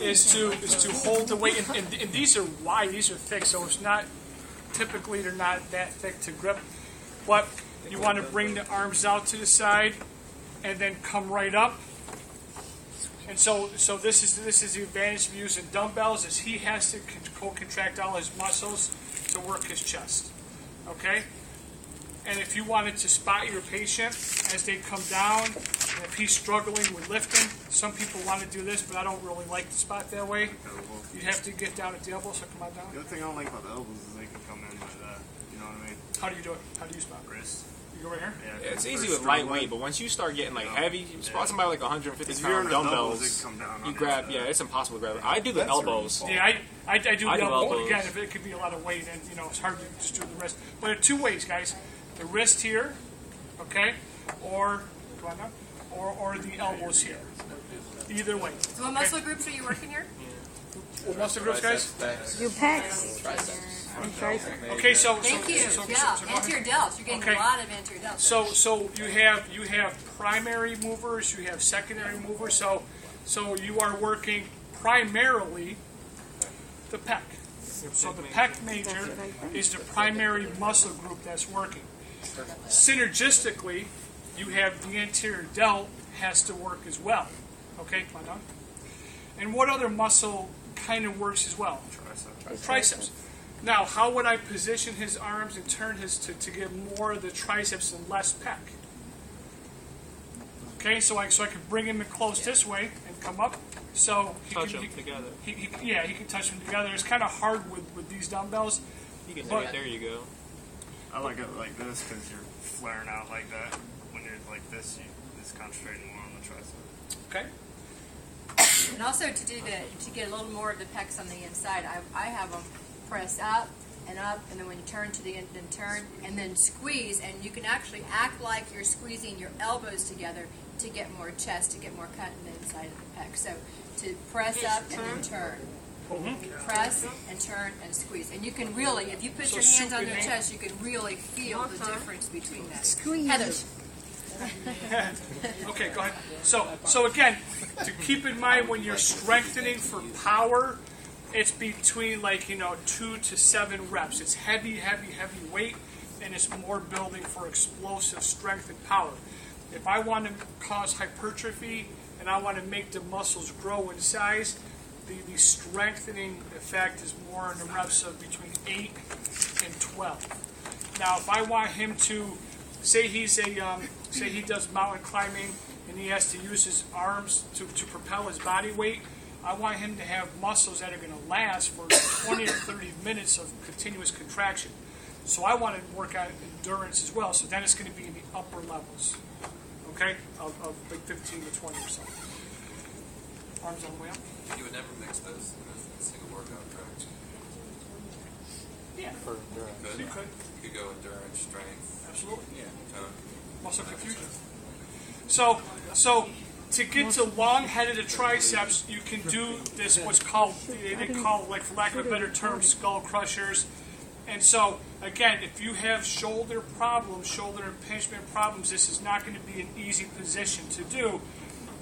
is to hold the weight, and these are wide, these are thick, so it's not typically they're not that thick to grip, but you want to bring the arms out to the side and then come right up. And so this is the advantage of using dumbbells, is he has to contract all his muscles to work his chest. Okay? And if you wanted to spot your patient as they come down, and if he's struggling with lifting, some people want to do this, but I don't really like to spot that way. You have to get down at the elbow, so come on down. The other thing I don't like about the elbows is they can come in like that. You know what I mean? How do you do it? How do you spot? Wrist. You go right here? Yeah, It's easy with lightweight, but once you start getting like heavy, you spot somebody like 150-pound dumbbells. You grab, it's impossible to grab. I do the elbows. Yeah, I do the elbow. elbows. Again, if it could be a lot of weight, and it's hard to just do the wrist. But there are two ways, guys: the wrist here, okay, or come on now, or the elbows here. Either way. So what muscle groups are you working here? What muscle groups, guys? Your pecs. And triceps. Okay, so Thank you. so Yeah, go ahead. anterior delts. You're getting Okay. a lot of anterior delts. So you have primary movers, you have secondary movers. So you are working primarily the pec. So the pec major is the primary muscle group that's working. Synergistically, you have the anterior delt has to work as well. Okay, come on down. And what other muscle kind of works as well? Triceps. Now, how would I position his arms and turn his to get more of the triceps and less pec? Okay, so I can bring him in close this way and come up. So Touch them together. He can touch them together. It's kind of hard with these dumbbells. You can do it. There you go. I like it like this because you're flaring out like that. When you're like this, it's concentrating more on the tricep. Okay. And also to get a little more of the pecs on the inside, I have them press up, and then when you turn to the end, then turn, and then squeeze, and you can actually act like you're squeezing your elbows together to get more chest, to get more cut in the inside of the pec. So to press up and then turn. Press and turn and squeeze. And you can really, if you put your hands on your chest, you can really feel the difference between that. Squeeze. Heather. Okay, go ahead. So again, to keep in mind when you're strengthening for power, it's between 2 to 7 reps. It's heavy weight, and it's more building for explosive strength and power. If I want to cause hypertrophy and I want to make the muscles grow in size, the strengthening effect is more in the reps of between 8 and 12. Now, if I want him to, say he does mountain climbing and he has to use his arms to propel his body weight, I want him to have muscles that are going to last for 20 or 30 minutes of continuous contraction. So I want to work on endurance as well. So then it's going to be in the upper levels, okay, of like 15 to 20 or so. Arms all the way up. You would never mix those in a single workout, correct? Yeah, you could. You could go endurance, strength, Absolutely. tone. Muscle confusion. So to get to long-headed triceps, you can do this, what's called, they call, like for lack of a better term, skull crushers. And so, again, if you have shoulder problems, shoulder impingement problems, this is not going to be an easy position to do.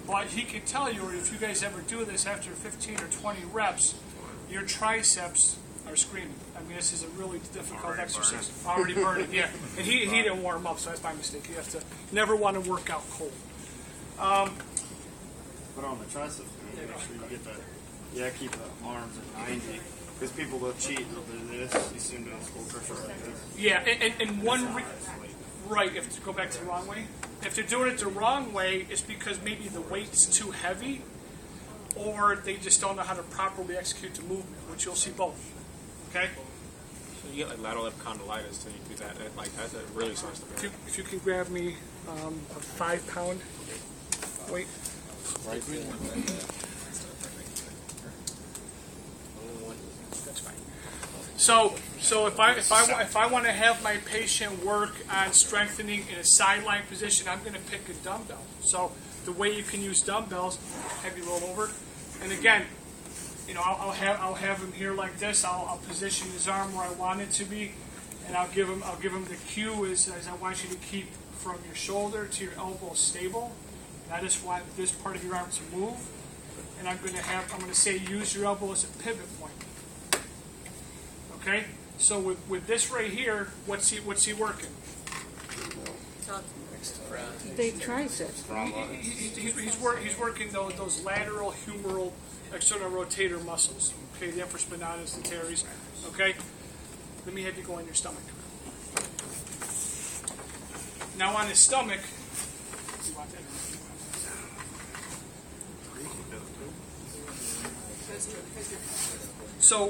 But he can tell you, or if you guys ever do this after 15 or 20 reps, your triceps are screaming. I mean, this is a really difficult exercise. Already burning, yeah. And he didn't warm up, so that's my mistake. You have to never want to work out cold. But on the triceps, make sure you get that. Yeah, keep the arms at 90. Because people will cheat. They'll do this. You see them doing skull crusher like this. Yeah, and right, if to go back to the wrong way, if they're doing it the wrong way, it's because maybe the weight's too heavy, or they just don't know how to properly execute the movement, which you'll see both. Okay? So you get like lateral epicondylitis, so you do that. That really starts to hurt. If you can grab me a 5-pound weight. Right. That's fine. So if I want to have my patient work on strengthening in a sideline position, I'm going to pick a dumbbell. So the way you can use dumbbells, have you roll over, and again, I'll have him here like this. I'll position his arm where I want it to be, and I'll give him the cue as I want you to keep from your shoulder to your elbow stable. And I just want this part of your arm to move. and I'm going to say use your elbow as a pivot point. Okay? So with this right here, what's he working? They triceps. He's working those lateral humeral external rotator muscles. Okay, the infraspinatus, the teres. Okay? Let me have you go on your stomach. Now on his stomach, you want that? So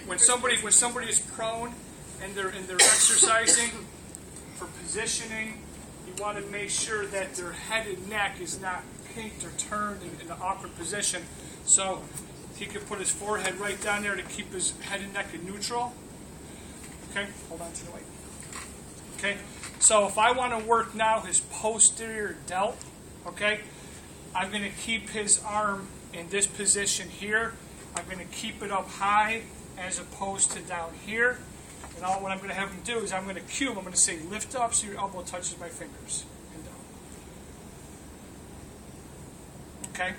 when somebody is prone and they're exercising for positioning, you want to make sure that their head and neck is not pinked or turned in an awkward position. So he can put his forehead right down there to keep his head and neck in neutral. Okay, hold on to the weight. Okay, so if I want to work now his posterior delt, okay, I'm going to keep his arm in this position here. I'm going to keep it up high as opposed to down here. And all what I'm going to have him do is I'm going to cue him. I'm going to say lift up so your elbow touches my fingers. And down. Okay?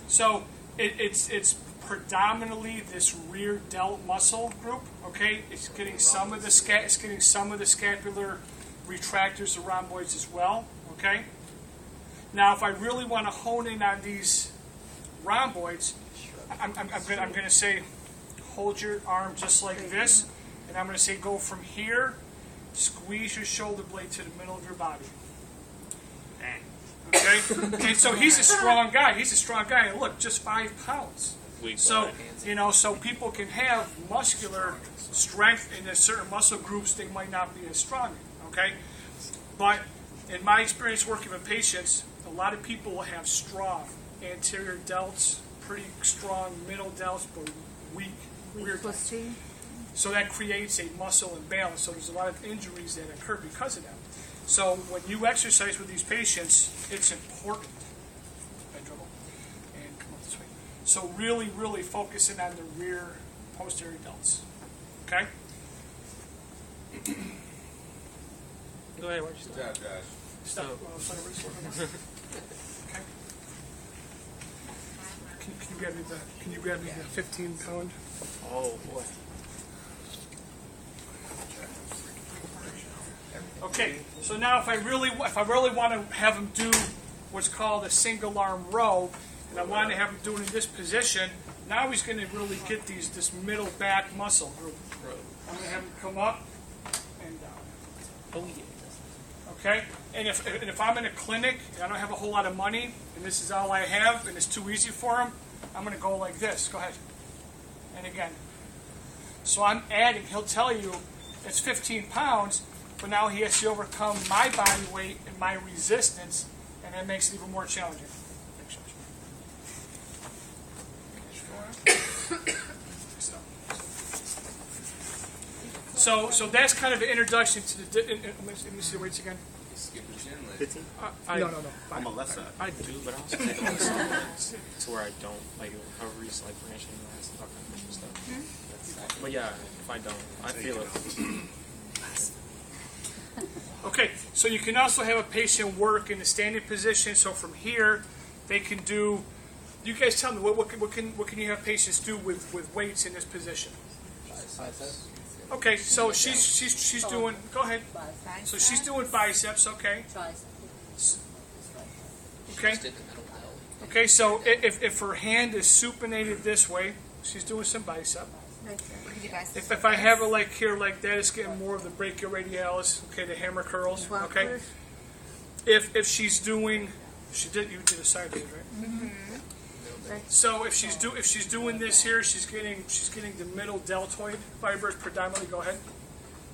So it's predominantly this rear delt muscle group. Okay? It's getting some of the scapular retractors, the rhomboids as well. Okay? Now if I really want to hone in on these rhomboids, I'm going to say hold your arm just like this, and I'm going to say go from here, squeeze your shoulder blade to the middle of your body. Okay? And so he's a strong guy. He's a strong guy. And look, just 5 pounds. So, so people can have muscular strength in a certain muscle groups they might not be as strong in. Okay? But in my experience working with patients, a lot of people will have strong anterior delts, pretty strong middle delts, but weak rear delts. So that creates a muscle imbalance. So there's a lot of injuries that occur because of that. So when you exercise with these patients, it's important. And come up this way. So really, really focusing on the rear posterior delts. Okay? Go ahead. Why don't you Good job, Josh. stop? Okay. Can you grab me the 15-pound? Oh boy. Okay, so now if I really want to have him do what's called a single arm row, and I want to have him do it in this position, now he's going to really get this middle back muscle group. I'm going to have him come up and down. Oh yeah. Okay, and if I'm in a clinic and I don't have a whole lot of money and this is all I have and it's too easy for him, I'm going to go like this. Go ahead. And again. So I'm adding. He'll tell you it's 15 pounds. But now he has to overcome my body weight and my resistance, and that makes it even more challenging. So that's kind of an introduction to the. Let me see the weights again. Skip the chin lift. 15? No. On the left side. I do, but I also take on some to where I don't like recoveries, like branching lines and all kinds of stuff. But yeah, if I don't, I feel it. Okay, so you can also have a patient work in a standing position. So from here, they can do. You guys tell me what can you have patients do with weights in this position? Okay, so she's doing. Go ahead. So she's doing biceps. Okay. Okay. Okay. So if her hand is supinated this way, she's doing some bicep. If I have her like here like that, it's getting more of the brachioradialis, okay, the hammer curls, okay. If she's doing, you did a sideways, right? Mm-hmm. So if she's doing this here, she's getting the middle deltoid fibers predominantly. Go ahead.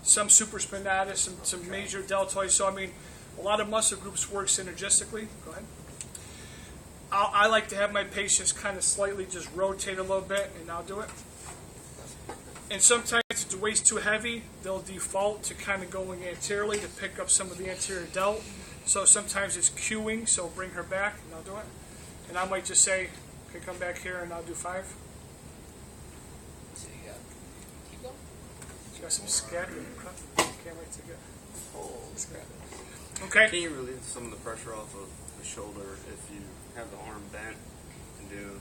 Some supraspinatus, some major deltoids. So I mean, a lot of muscle groups work synergistically. Go ahead. I like to have my patients kind of slightly just rotate a little bit, and I'll do it. And sometimes if the weight's too heavy, they'll default to kind of going anteriorly to pick up some of the anterior delt. So sometimes it's cueing, so bring her back, and I'll do it. And I might just say, okay, come back here, and I'll do 5. So you got keep going. Got some scapular. Can't wait to get. Oh, scrap it. Okay. Can you relieve some of the pressure off of the shoulder if you have the arm bent and do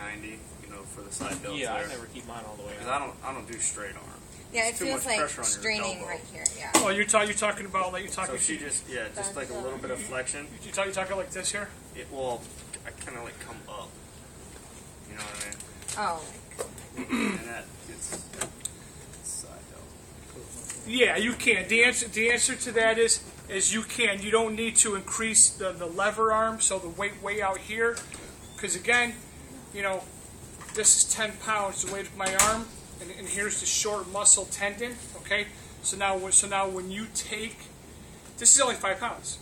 90, you know, for the side delts Yeah, I there. never keep mine all the way Because out. I don't do straight arm. Yeah, it It's too feels much like pressure on your straining elbow. right here. Yeah. Oh, you're talking about like you're So talking. she just just like a little bit of flexion. you're talking like this here. Well, I kind of like come up. You know what I mean? Oh. And that it's side delt. Yeah, you can. The answer to that is you can. You don't need to increase the lever arm, so the weight way out here, because again, you know, this is 10 pounds, the weight of my arm, and here's the short muscle tendon. Okay, so now when you take, this is only 5 pounds,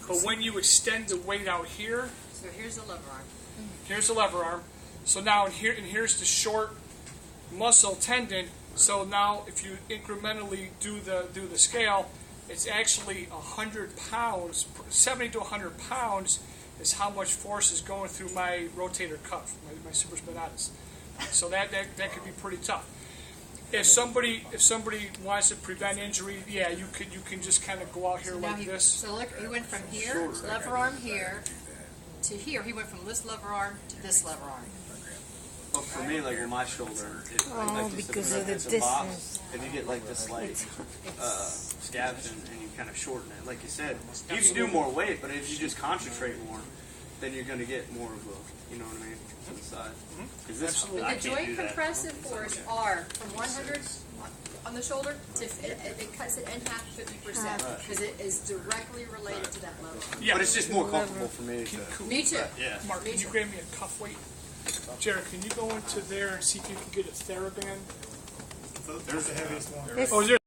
but when you extend the weight out here, So here's the lever arm. here's the lever arm. So now here's the short muscle tendon. So now if you incrementally do the scale, it's actually 100 pounds, 70 to 100 pounds is how much force is going through my rotator cuff, my supraspinatus. So that could be pretty tough. If somebody wants to prevent injury, yeah, you can just kind of go out here Now like this. So look, he went from here, lever arm here, to here. He went from this lever arm to this lever arm. But for me, like in my shoulder, Oh, because of the it's a box. distance. If you get like this like scabs and you kind of shorten it, like you said, you can do more weight, but if you just concentrate more, then you're going to get more of a, you know what I mean, to the side. Because this, Absolutely. I The can't do joint that. compressive force are from 100 on the shoulder to it cuts it in half 50% because it is directly related to that lever arm. Yeah, But it's just more comfortable for me to. Me too. Yeah. Mark, can you grab me a cuff weight? Jared, can you go into there and see if you can get a TheraBand? There's the heaviest one. Oh, is there